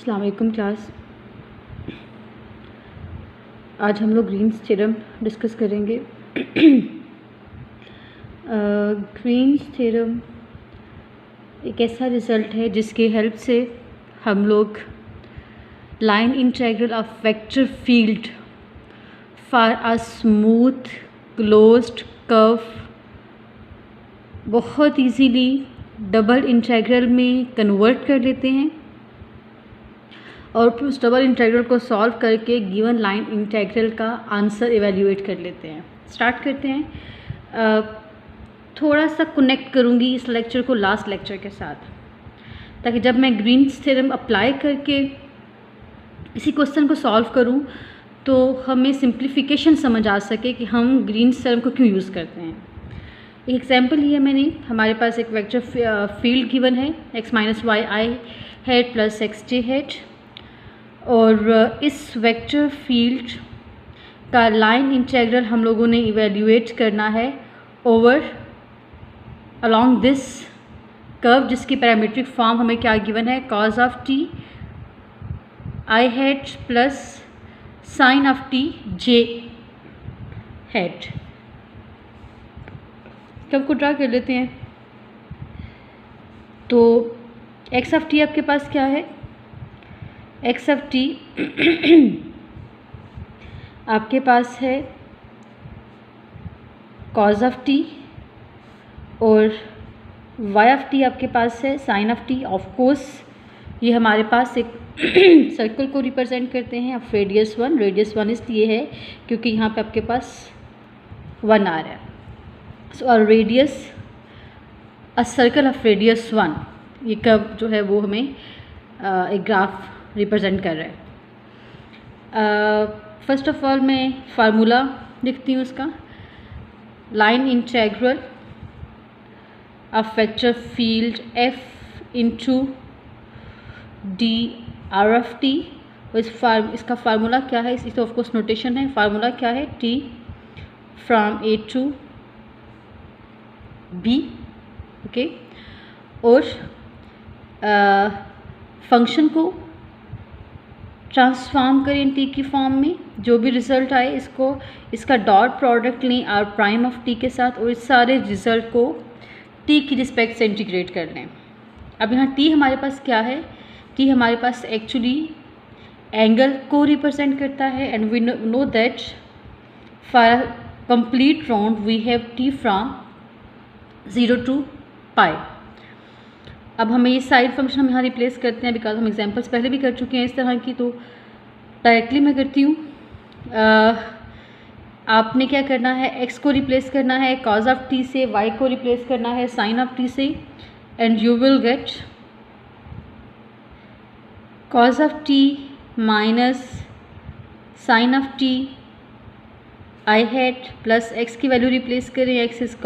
अस्सलाम वालेकुम क्लास। आज हम लोग ग्रीन्स थ्योरम डिस्कस करेंगे। ग्रीन्स थ्योरम एक ऐसा रिज़ल्ट है जिसके हेल्प से हम लोग line integral of vector field for a smooth closed curve बहुत इजीली डबल इंटीग्रल में कन्वर्ट कर लेते हैं और फिर उस डबल इंटीग्रल को सॉल्व करके गिवन लाइन इंटीग्रल का आंसर इवैल्यूएट कर लेते हैं। स्टार्ट करते हैं। थोड़ा सा कनेक्ट करूँगी इस लेक्चर को लास्ट लेक्चर के साथ, ताकि जब मैं ग्रीन्स थ्योरम अप्लाई करके इसी क्वेश्चन को सॉल्व करूँ तो हमें सिंप्लीफिकेशन समझ आ सके कि हम ग्रीन्स थ्योरम को क्यों यूज़ करते हैं। एक एग्जाम्पल लिया मैंने, हमारे पास एक वेक्टर फील्ड गिवन है x माइनस वाई आई हेड प्लस एक्स जे हेड, और इस वेक्टर फील्ड का लाइन इंटीग्रल हम लोगों ने इवैल्यूएट करना है ओवर अलोंग दिस कर्व, जिसकी पैरामीट्रिक फॉर्म हमें क्या गिवन है, cos of t i hat plus sign of t j head. Curve को ड्रा कर लेते हैं। तो x ऑफ t आपके पास क्या है, x ऑफ t आपके पास है cos ऑफ t और y ऑफ t आपके पास है sin of t। Of course ये हमारे पास एक सर्कल को रिप्रेजेंट करते हैं। अब रेडियस वन इसलिए है क्योंकि यहाँ पे आपके पास 1 आ रहा है। सो और radius a circle of radius 1, ये कर्व जो है वो हमें एक ग्राफ रिप्रेजेंट कर रहा है। फर्स्ट ऑफ ऑल मैं फार्मूला लिखती हूँ उसका, line integral of vector field f into D R of T. इसका फार्मूला क्या है, इसी तो ऑफकोर्स नोटेशन है। फार्मूला क्या है, t from a to b, okay. और फंक्शन को ट्रांसफॉर्म करें टी की फॉर्म में, जो भी रिज़ल्ट आए इसका डॉट प्रोडक्ट लें आर प्राइम ऑफ टी के साथ और इस सारे रिज़ल्ट को टी की रिस्पेक्ट से इंटीग्रेट कर लें। अब यहाँ टी हमारे पास क्या है, टी हमारे पास एक्चुअली एंगल को रिप्रेजेंट करता है, and we know that for complete round we have t from 0 to pi. अब हमें ये साइड फंक्शन हम यहाँ रिप्लेस करते हैं, बिकॉज हम एग्जांपल्स पहले भी कर चुके हैं इस तरह की, तो डायरेक्टली मैं करती हूँ। आपने क्या करना है, x को रिप्लेस करना है cos ऑफ t से, y को रिप्लेस करना है sin ऑफ t से, and you will get cos of t minus sin of t i hat plus x की वैल्यू रिप्लेस करें, x is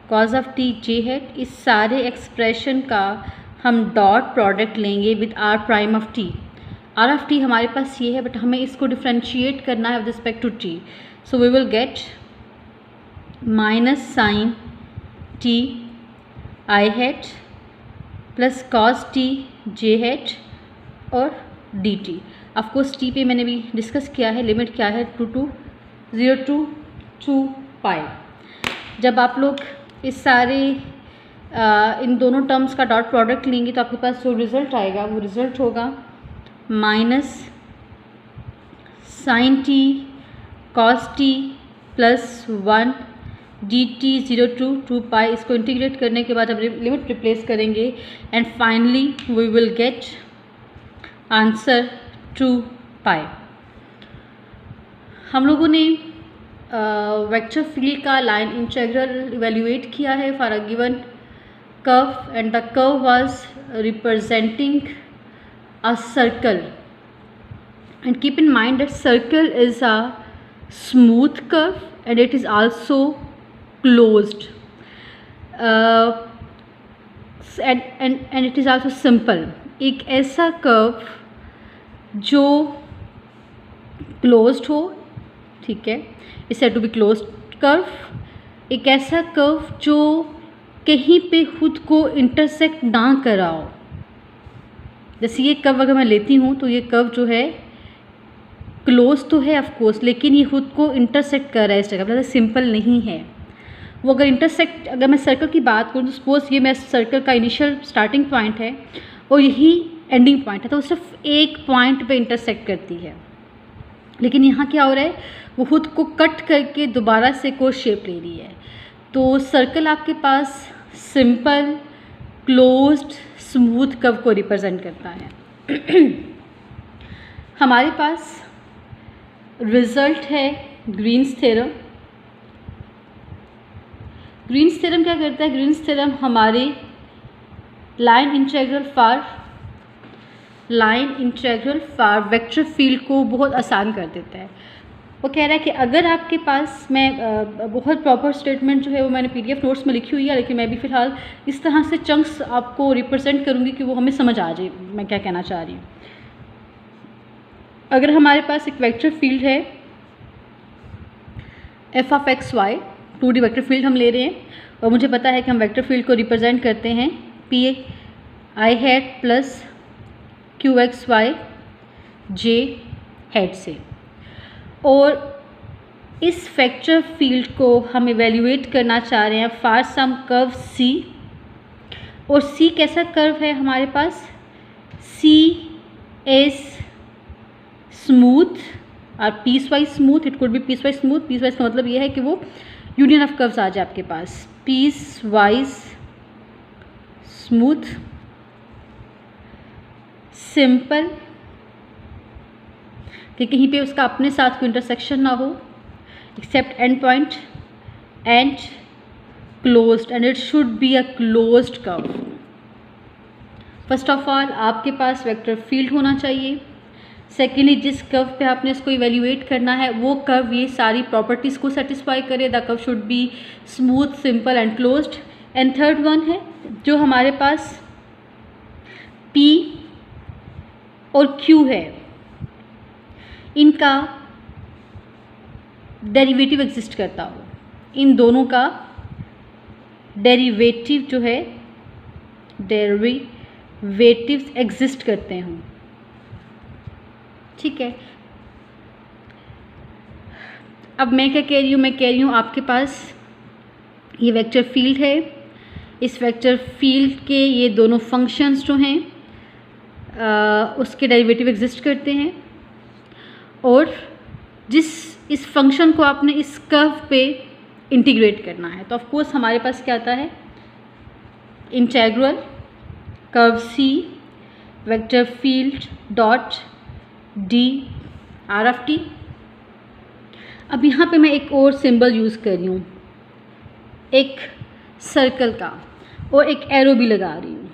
cos of t j head. इस सारे expression का हम डॉट प्रोडक्ट लेंगे with r prime of t। r of t हमारे पास ये है, बट हमें इसको डिफ्रेंशिएट करना है with respect to t। So we will get minus sine t i hat plus cos t j hat और dt। ऑफकोर्स t पे मैंने भी डिस्कस किया है, लिमिट क्या है 0 टू 2 पाई। जब आप लोग इस सारे इन दोनों टर्म्स का डॉट प्रोडक्ट लेंगे तो आपके पास जो रिज़ल्ट आएगा वो रिज़ल्ट होगा minus sine t cos t plus 1 d t 0 to 2 pi. इसको इंटीग्रेट करने के बाद अब लिमिट रिप्लेस करेंगे and finally we will get answer 2 pi. हम लोगों ने वेक्टर फील्ड का लाइन इंटीग्रल इवैल्यूएट किया है for a given curve, and the curve was representing a circle, and keep in mind that circle is a smooth curve and it is also closed, and it is also simple। एक ऐसा curve जो closed हो, ठीक है, is said to be closed curve. एक ऐसा curve जो कहीं पे खुद को इंटरसेक्ट ना कराओ, जैसे ये कर्व अगर मैं लेती हूँ तो ये कर्व जो है क्लोज तो है ऑफ कोर्स, लेकिन ये खुद को इंटरसेक्ट कर रहा है इस जगह पर, सिंपल नहीं है वो। अगर इंटरसेक्ट, अगर मैं सर्कल की बात करूँ तो सपोज ये मेरा सर्कल का इनिशियल स्टार्टिंग पॉइंट है और यही एंडिंग पॉइंट है, तो सिर्फ एक पॉइंट पे इंटरसेक्ट करती है। लेकिन यहाँ क्या हो रहा है, वो खुद को कट करके दोबारा से कोई शेप ले रही है। तो सर्कल आपके पास सिंपल क्लोज्ड स्मूथ कर्व को रिप्रेजेंट करता है। हमारे पास रिजल्ट है ग्रीन्स थ्योरम। ग्रीन्स थ्योरम क्या करता है, ग्रीन्स थ्योरम हमारे line integral for vector field को बहुत आसान कर देता है। वो कह रहा है कि अगर आपके पास, मैं बहुत प्रॉपर स्टेटमेंट जो है वो मैंने PDF नोट्स में लिखी हुई है, लेकिन मैं भी फ़िलहाल इस तरह से चंक्स आपको रिप्रेजेंट करूँगी कि वो हमें समझ आ जाए मैं क्या कहना चाह रही हूँ। अगर हमारे पास एक वेक्टर फील्ड है f(x,y), 2D वेक्टर फील्ड हम ले रहे हैं और मुझे पता है कि हम वेक्टर फील्ड को रिप्रेजेंट करते हैं P(i) plus Qxy j head से, और इस वेक्टर फील्ड को हम इवेल्युएट करना चाह रहे हैं फॉर सम कर्व C। और C कैसा कर्व है हमारे पास, C इज स्मूथ और piecewise smooth, it could be piecewise smooth. Piecewise का मतलब ये है कि वो यूनियन ऑफ कर्व्स आ जाए आपके पास, पीसवाइज स्मूथ, सिंपल, कि कहीं पे उसका अपने साथ कोई इंटरसेक्शन ना हो except end point, and closed, and it should be a closed curve. First of all आपके पास वेक्टर फील्ड होना चाहिए। सेकेंडली जिस कर्व पे आपने इसको इवेल्युएट करना है वो कर्व ये सारी प्रॉपर्टीज़ को सेटिस्फाई करे, the curve should be smooth, simple and closed. And third one है जो हमारे पास P और Q है, इनका डेरिवेटिव एग्जिस्ट करता हो, इन दोनों का डेरिवेटिव जो है, डेरिवेटिव्स एग्जिस्ट करते हों, ठीक है। अब मैं क्या कह रही हूँ, मैं कह रही हूँ आपके पास ये वेक्टर फील्ड है, इस वेक्टर फील्ड के ये दोनों फंक्शंस जो हैं उसके डेरिवेटिव एग्जिस्ट करते हैं, और इस फंक्शन को आपने इस कर्व पे इंटीग्रेट करना है। तो ऑफ कोर्स हमारे पास क्या आता है, integral curve C vector field dot D R(t). अब यहाँ पे मैं एक और सिंबल यूज़ कर रही हूँ, एक सर्कल का, और एक एरो भी लगा रही हूँ।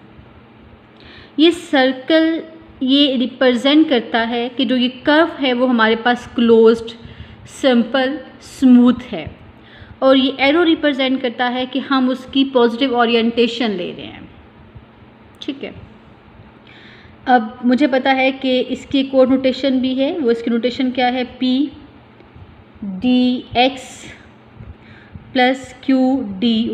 ये सर्कल ये रिप्रेजेंट करता है कि जो ये कर्व है वो हमारे पास क्लोज्ड, सिंपल, स्मूथ है, और ये एरो रिप्रेजेंट करता है कि हम उसकी पॉजिटिव ओरिएंटेशन ले रहे हैं, ठीक है। अब मुझे पता है कि इसकी एक और नोटेशन भी है, वो इसकी नोटेशन क्या है, P dx plus Q dy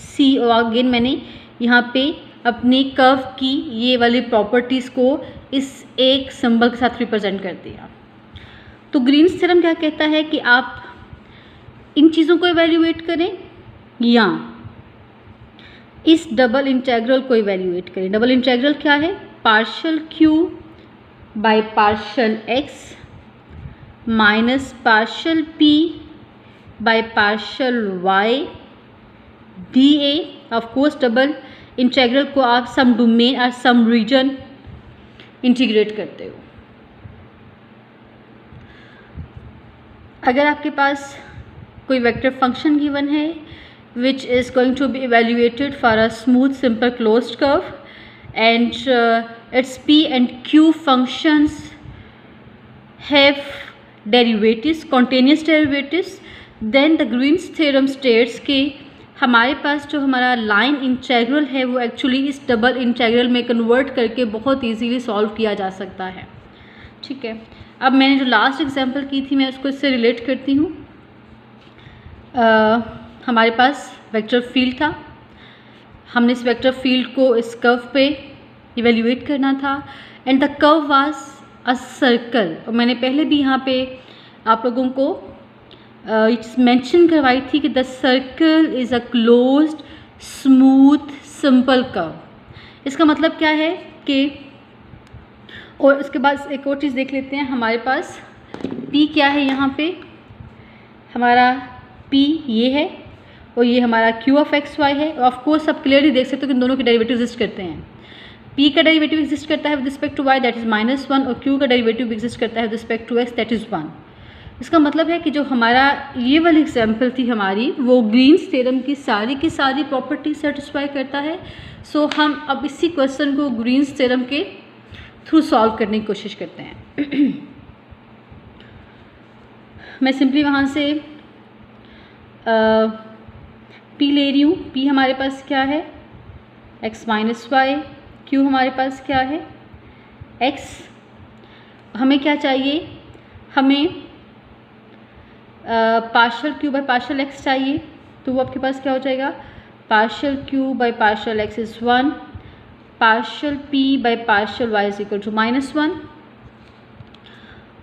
C, और अगेन मैंने यहाँ पे अपनी कर्व की ये वाली प्रॉपर्टीज़ को इस एक सिंबल के साथ रिप्रेजेंट कर दिया। तो ग्रीन्स थ्योरम क्या कहता है कि आप इन चीज़ों को इवेल्युएट करें या इस डबल इंटीग्रल को इवेल्युएट करें। डबल इंटीग्रल क्या है, partial Q by partial X minus partial P by partial Y dA। Of course double integral को आप सम डोमेन और सम रीजन इंटीग्रेट करते हो। अगर आपके पास कोई वेक्टर फंक्शन गिवन है which is going to be evaluated for a smooth, simple, closed curve, and its P and Q functions have derivatives, continuous derivatives, then the Green's theorem states कि हमारे पास जो हमारा लाइन इंटीग्रल है वो actually इस double integral में convert करके बहुत इजीली सॉल्व किया जा सकता है, ठीक है। अब मैंने जो लास्ट एग्जांपल की थी मैं उसको इससे रिलेट करती हूँ। हमारे पास वेक्टर फील्ड था, हमने इस वेक्टर फील्ड को इस कर्व पे इवेल्यूएट करना था, and the curve was a circle. और मैंने पहले भी यहाँ पे आप लोगों को मेंशन करवाई थी कि the circle is a closed smooth simple curve. इसका मतलब क्या है कि, और उसके बाद एक और चीज़ देख लेते हैं, हमारे पास P क्या है, यहाँ पे हमारा P ये है और ये हमारा Q ऑफ एक्स वाई है। ऑफ कोर्स आप क्लियरली देख सकते हो कि इन दोनों के डेरिवेटिव एग्जिस्ट करते हैं। P का डेरिवेटिव एग्जिस्ट करता है with respect to y, that is -1, और Q का डेरिवेटिव एग्जिस्ट करता है with respect to x, that is 1। इसका मतलब है कि जो हमारा ये वाली एग्जाम्पल थी हमारी, वो ग्रीन्स थ्योरम की सारी प्रॉपर्टी सेटिस्फाई करता है। सो हम अब इसी क्वेश्चन को ग्रीन्स थ्योरम के थ्रू सॉल्व करने की कोशिश करते हैं। मैं सिंपली वहाँ से P ले रही हूँ। P हमारे पास क्या है, x माइनस वाई, Q हमारे पास क्या है, x। हमें क्या चाहिए, हमें partial Q by partial x चाहिए। तो वो आपके पास क्या हो जाएगा, partial Q by partial x is 1, partial P by partial y is equal to -1।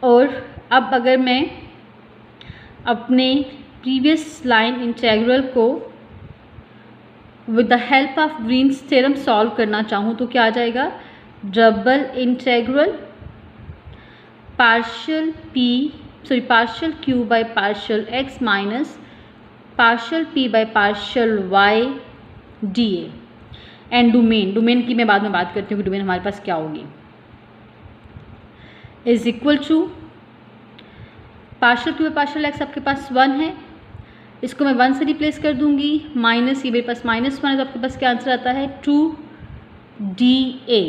और अब अगर मैं अपने प्रीवियस लाइन इंटेग्रल को with the help of Green's theorem solve करना चाहूँ तो क्या आ जाएगा, double integral partial Q by partial x minus partial P by partial y dA। And domain की मैं बाद में बात करती हूँ कि डोमेन हमारे पास क्या होगी, is equal to partial Q by partial x आपके पास 1 है, इसको मैं 1 से रिप्लेस कर दूंगी, माइनस ये मेरे पास -1 है, तो आपके पास क्या आंसर आता है 2dA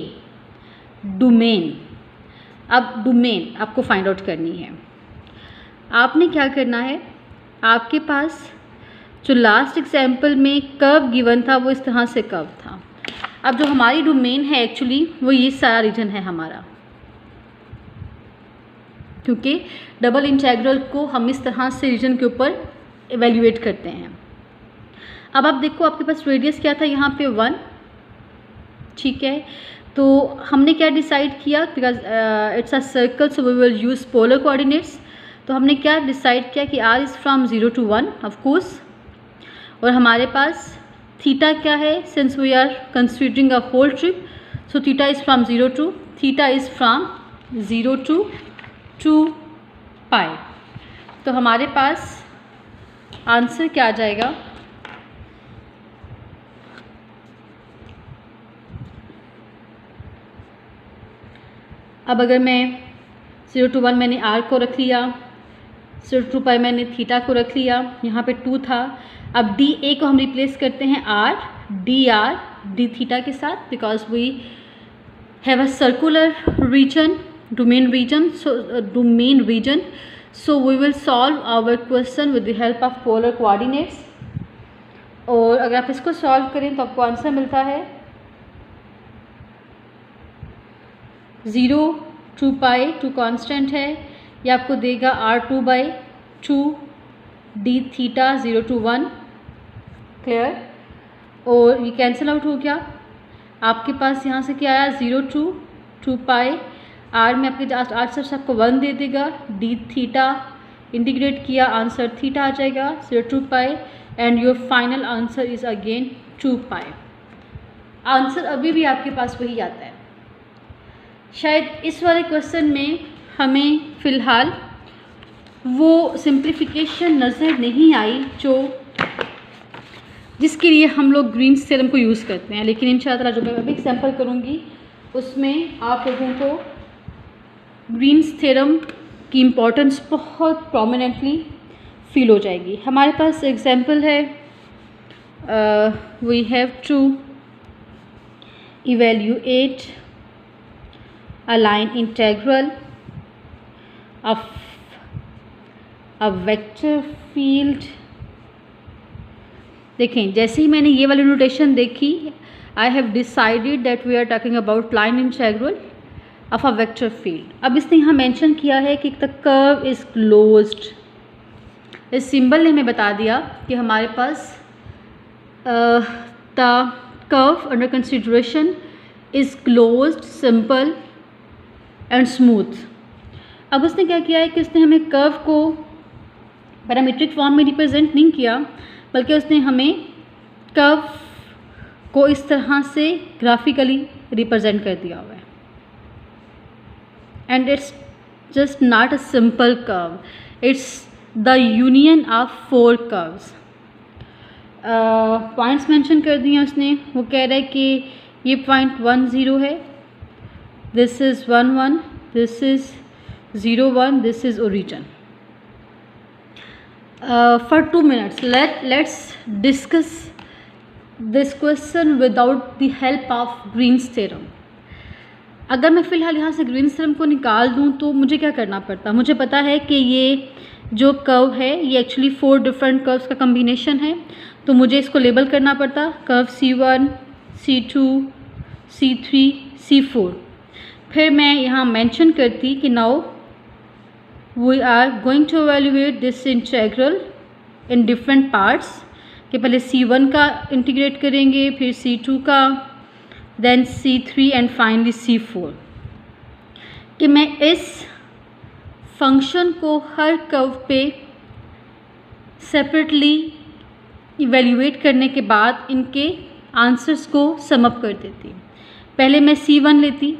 डोमेन। अब डोमेन आपको फाइंड आउट करनी है। आपने क्या करना है, आपके पास जो लास्ट एग्जाम्पल में कर्व गिवन था वो इस तरह से कर्व था। अब जो हमारी डोमेन है एक्चुअली वो ये सारा रीजन है हमारा, क्योंकि डबल इंटेग्रल को हम इस तरह से रीजन के ऊपर इवेल्यूएट करते हैं। अब आप देखो आपके पास रेडियस क्या था यहाँ पे 1, ठीक है। तो हमने क्या डिसाइड किया, because it's a circle so we will use polar coordinates. तो हमने क्या डिसाइड किया कि r is from 0 to 1 of course, और हमारे पास थीटा क्या है, since we are considering a whole trip, so theta is from 0 to 2 pi. तो हमारे पास आंसर क्या आ जाएगा, अब अगर मैं 0 to 1 मैंने r को रख लिया, 0 to 2 पाई मैंने थीटा को रख लिया, यहाँ पे 2 था। अब dA को हम रिप्लेस करते हैं d थीटा के साथ, because we have a circular region, domain region, so we will solve our question with the help of polar coordinates. और अगर आप इसको सॉल्व करें तो आपको आंसर मिलता है 0 2 पाई, 2 कांस्टेंट है, ये आपको देगा r2/2 d theta 0 to 1, clear. और ये कैंसिल आउट हो गया, आपके पास यहाँ से क्या आया 0 to 2 पाई, r में आपके r से आपको 1 दे देगा, d थीटा इंटीग्रेट किया, आंसर थीटा आ जाएगा 0 to pi, and your final answer is again 2 pi. Answer अभी भी आपके पास वही आता है। शायद इस वाले क्वेश्चन में हमें फ़िलहाल वो सिंप्लीफिकेशन नज़र नहीं आई जिसके लिए हम लोग ग्रीन्स थ्योरम को यूज़ करते हैं, लेकिन इंशाअल्लाह जो मैं अभी एग्जाम्पल करूँगी उसमें आप लोगों को ग्रीन्स थ्योरम की इम्पोर्टेंस बहुत प्रोमिनेंटली फील हो जाएगी। हमारे पास एग्जाम्पल है, we have to evaluate a line integral of a vector field। देखें जैसे ही मैंने ये वाली नोटेशन देखी, I have decided that we are talking about line integral of a vector field. अब इसने यहाँ मेंशन किया है कि द कर्व इज क्लोज्ड। इस सिंबल ने हमें बता दिया कि हमारे पास the curve under consideration is closed, simple and smooth. अब उसने क्या किया है कि उसने हमें कर्व को पैरामीट्रिक फॉर्म में रिप्रेजेंट नहीं किया, बल्कि उसने हमें कर्व को इस तरह से ग्राफिकली रिप्रेजेंट कर दिया हुआ है। And it's just not a simple curve, it's the union of 4 curves. Points mention कर दिए उसने। वो कह रहा है कि ये पॉइंट 1 0 है, this is 1 1, this is 0 1, this is origin. For 2 minutes let's discuss this question without the help of Green's theorem। अगर मैं फ़िलहाल यहाँ से ग्रीन्स थ्योरम को निकाल दूँ तो मुझे क्या करना पड़ता? मुझे पता है कि ये जो कर्व है ये एक्चुअली 4 डिफरेंट कर्व्स का कम्बिनेशन है, तो मुझे इसको लेबल करना पड़ता curve C1, C2, C3, C4। फिर मैं यहाँ मेंशन करती कि now we are going to evaluate this integral in different parts, कि पहले C1 का इंटीग्रेट करेंगे, फिर C2 का, then C3 and finally C4। कि मैं इस फंक्शन को हर कर्व पे सेपरेटली इवेल्यूएट करने के बाद इनके आंसर्स को सम अप कर देती। पहले मैं C1 लेती,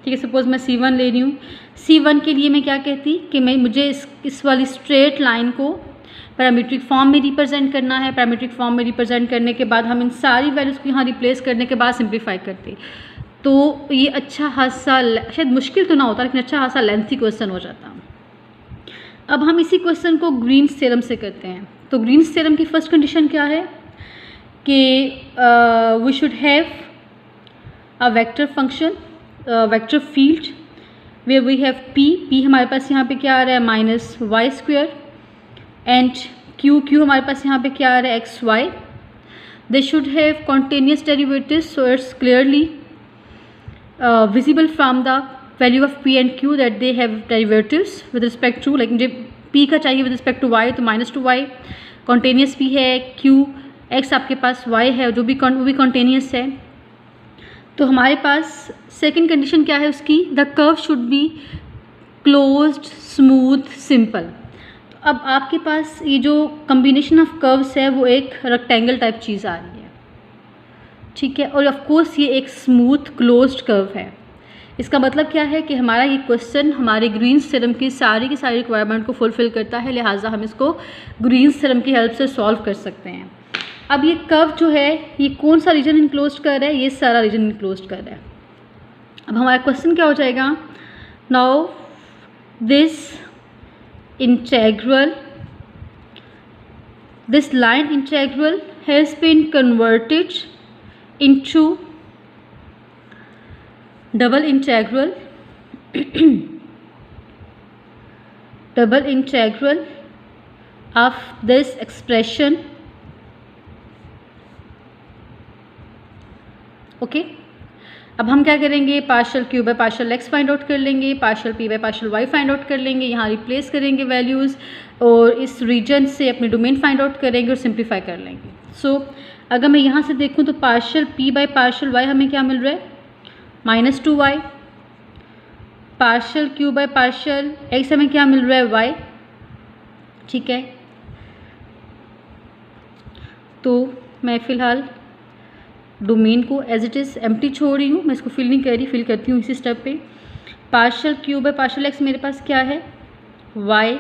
ठीक है, सपोज मैं C1 ले रही हूँ। C1 के लिए मैं क्या कहती कि मुझे इस वाली स्ट्रेट लाइन को पैरामीट्रिक फॉर्म में रिप्रेजेंट करना है। पैरामीट्रिक फॉर्म में रिप्रेजेंट करने के बाद हम इन सारी वैल्यूज़ को यहाँ रिप्लेस करने के बाद सिंप्लीफाई करते, तो ये अच्छा खासा, शायद मुश्किल तो ना होता लेकिन अच्छा खासा लेंथी क्वेश्चन हो जाता। अब हम इसी क्वेश्चन को ग्रीन्स थ्योरम से करते हैं। तो ग्रीन्स थ्योरम की फर्स्ट कंडीशन क्या है कि we should have a vector function, vector field where we have p हमारे पास यहाँ पे क्या आ रहा है -y², एंड q हमारे पास यहाँ पे क्या आ रहा है xy। They should have continuous derivatives, so it's clearly visible from the value of p and q that they have derivatives with respect to, like मुझे p का चाहिए with respect to y, तो -2y कॉन्टेनियस p है, q x आपके पास y है जो भी वो भी कॉन्टेनियस है। तो हमारे पास सेकंड कंडीशन क्या है उसकी, the curve should be closed, smooth, simple. तो अब आपके पास ये जो कम्बिनेशन ऑफ कर्व्स है वो एक रेक्टेंगल टाइप चीज़ आ रही है, ठीक है, और ऑफ कोर्स ये एक स्मूथ क्लोज्ड कर्व है। इसका मतलब क्या है कि हमारा ये क्वेश्चन हमारे ग्रीन्स थ्योरम की सारी रिक्वायरमेंट को फुलफिल करता है, लिहाजा हम इसको ग्रीन्स थ्योरम की हेल्प से सॉल्व कर सकते हैं। अब ये कर्व जो है ये कौन सा रीजन इनक्लोज कर रहा है, ये सारा रीजन इनक्लोज कर रहा है। अब हमारा क्वेश्चन क्या हो जाएगा, now this integral, this line integral has been converted into double integral of this expression, okay. अब हम क्या करेंगे, partial q by partial x find out कर लेंगे, partial p by partial y find out कर लेंगे, यहाँ रिप्लेस करेंगे वैल्यूज़ और इस रीजन से अपने डोमेन फाइंड आउट करेंगे और सिंप्लीफाई कर लेंगे। सो अगर मैं यहाँ से देखूँ तो partial p by partial y हमें क्या मिल रहा है -2y, partial q by partial x हमें क्या मिल रहा है y, ठीक है। तो मैं फ़िलहाल डोमेन को एज इट इज़ एम्प्टी छोड़ रही हूँ, मैं इसको फिल नहीं कर रही, फिल करती हूँ इसी स्टेप पे। Partial q by partial x मेरे पास क्या है y,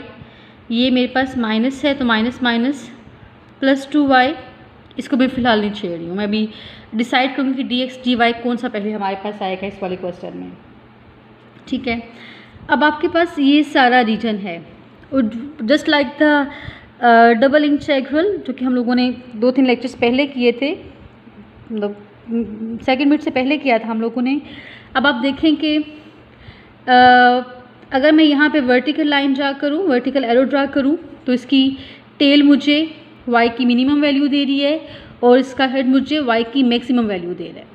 ये मेरे पास माइनस है तो माइनस माइनस +2y, इसको मैं फ़िलहाल नहीं छेड़ रही हूँ, मैं अभी डिसाइड करूँगी कि dx dy कौन सा पहले हमारे पास आएगा इस वाले क्वेश्चन में, ठीक है। अब आपके पास ये सारा रीजन है और just like the double integral जो कि हम लोगों ने 2-3 लेक्चर्स पहले किए थे, मतलब सेकेंड मिनट से पहले किया था हम लोगों ने। अब आप देखें कि अगर मैं यहाँ पे वर्टिकल लाइन ड्रा करूँ, वर्टिकल एरो ड्रा करूँ, तो इसकी टेल मुझे y की मिनिमम वैल्यू दे रही है और इसका हेड मुझे y की मैक्सिमम वैल्यू दे रहा है।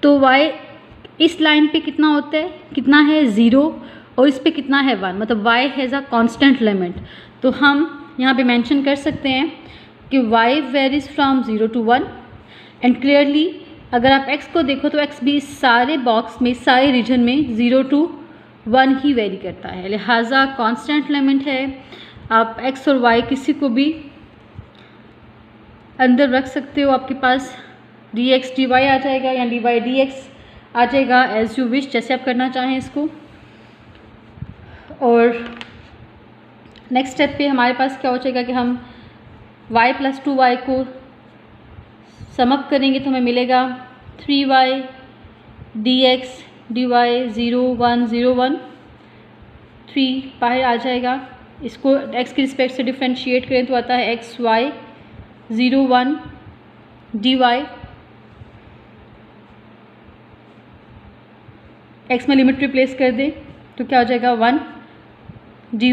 तो y इस लाइन पे कितना होता है, कितना है 0, और इस पे कितना है 1, मतलब y has a constant limit. तो हम यहाँ पे मेंशन कर सकते हैं कि y varies from 0 to 1 and clearly अगर आप x को देखो तो x भी सारे बॉक्स में, सारे रीजन में 0 to 1 ही वेरी करता है, लिहाजा कांस्टेंट एलिमेंट है। आप x और y किसी को भी अंदर रख सकते हो, आपके पास dx dy आ जाएगा या dy dx आ जाएगा, एज यू विश, जैसे आप करना चाहें इसको। और नेक्स्ट स्टेप पे हमारे पास क्या हो जाएगा कि हम y + 2y को समअप करेंगे तो हमें मिलेगा 3y dx dy 0 1 0 1, 3 बाहर आ जाएगा। इसको x के रिस्पेक्ट से डिफ्रेंशिएट करें तो आता है x y 0 1 dy, x में लिमिट रिप्लेस कर दें तो क्या हो जाएगा 1 dy,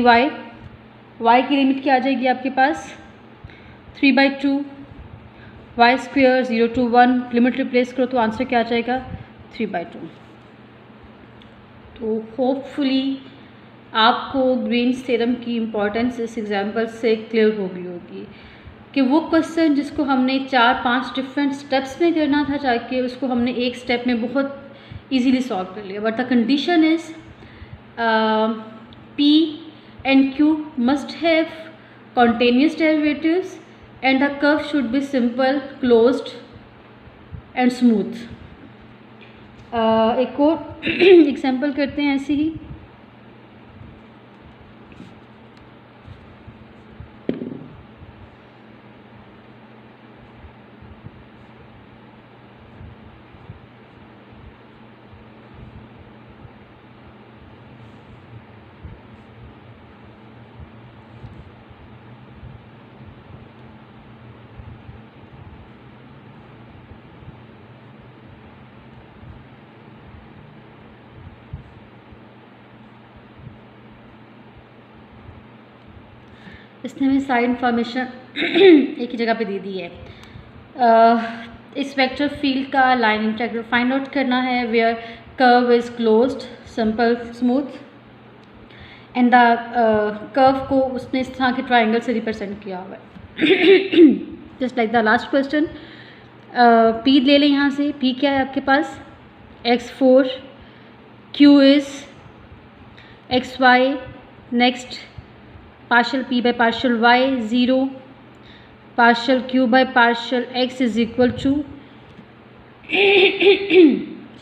y की लिमिट क्या आ जाएगी आपके पास 3/2 y square 0 to 1, limit replace करो तो आंसर क्या आ जाएगा 3/2। तो होपफुली आपको ग्रीन्स थ्योरम की इम्पोर्टेंस इस एग्जाम्पल से क्लियर हो गई होगी कि वो क्वेश्चन जिसको हमने 4-5 डिफरेंट स्टेप्स में करना था जाके, उसको हमने एक स्टेप में बहुत इजीली सॉल्व कर लिया। But the condition is P and Q must have continuous derivatives and the curve should be simple, closed and smooth। एक और एग्जाम्पल करते हैं ऐसे ही। इसने हमें सारी इन्फॉर्मेशन एक ही जगह पे दे दी है। इस वेक्टर फील्ड का लाइन इंटीग्रल फाइंड आउट करना है where curve is closed, simple, smooth and the curve को उसने इस तरह के ट्राइंगल से रिप्रेजेंट किया हुआ है just like the last question. P ले लें यहाँ से। P क्या है आपके पास x4, Q is xy, next partial p by partial y 0, partial q by partial x is equal to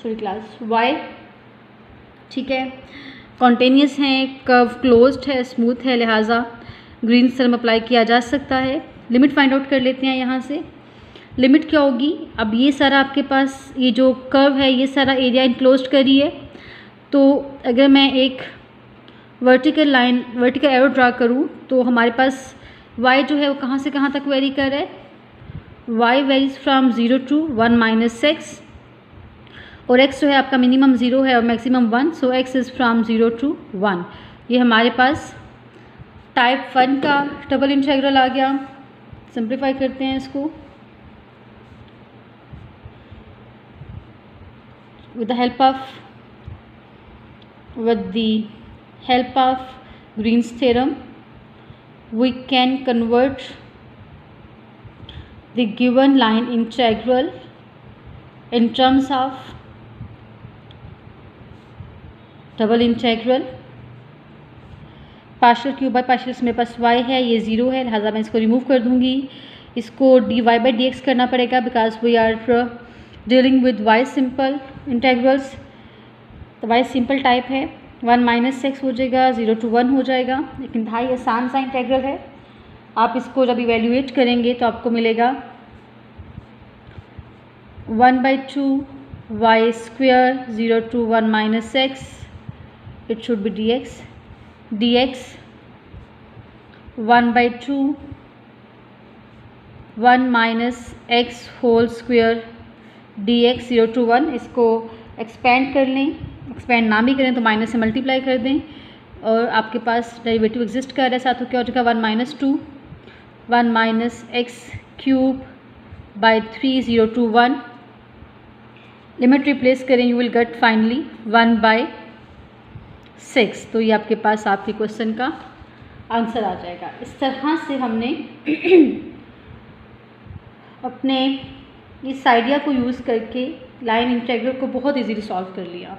sorry class y, ठीक है। कॉन्टेनियस है, कर्व क्लोज्ड है, स्मूथ है, लिहाजा ग्रीन्स थ्योरम अप्लाई किया जा सकता है। लिमिट फाइंड आउट कर लेते हैं यहाँ से। लिमिट क्या होगी, अब ये सारा आपके पास ये जो कर्व है ये सारा एरिया इनक्लोज्ड करी है, तो अगर मैं एक vertical line, vertical arrow draw करूँ तो हमारे पास y जो है वो कहाँ से कहाँ तक वेरी कर रहा है, y varies from 0 to 1 - x, और x जो है आपका मिनिमम 0 है और maximum 1, so x is from 0 to 1। ये हमारे पास टाइप 1 का डबल इंटीग्रल आ गया। सिंप्लीफाई करते हैं इसको with the help of Green's theorem, we can convert the given line integral in terms of double integral partial Q by partial, मेरे पास y है, ये 0 है, लिहाजा मैं इसको रिमूव कर दूंगी। इसको dy/dx करना पड़ेगा because we are dealing with y simple integrals, तो y सिंपल टाइप है। 1 - x हो जाएगा, 0 to 1 हो जाएगा, लेकिन इंतहाई आसान सा इंटेग्रल है। आप इसको जब इवेल्यूएट करेंगे तो आपको मिलेगा 1/2 y square 0 to 1 - x, it should be dx 1/2 1 - x whole square dx 0 to 1। इसको एक्सपेंड कर लें, एक्सपेंड ना भी करें तो माइनस से मल्टीप्लाई कर दें और आपके पास डेरिवेटिव एग्जिस्ट कर रहा है, साथ में क्या हो जाएगा 1 - 2 1 - x cube by 3 0 to 1, limit replace करें, यू विल गेट फाइनली 1/6। तो ये आपके पास आपके क्वेश्चन का आंसर आ जाएगा। इस तरह से हमने अपने इस आइडिया को यूज़ करके लाइन इंटीग्रल को बहुत इजीली सॉल्व कर लिया।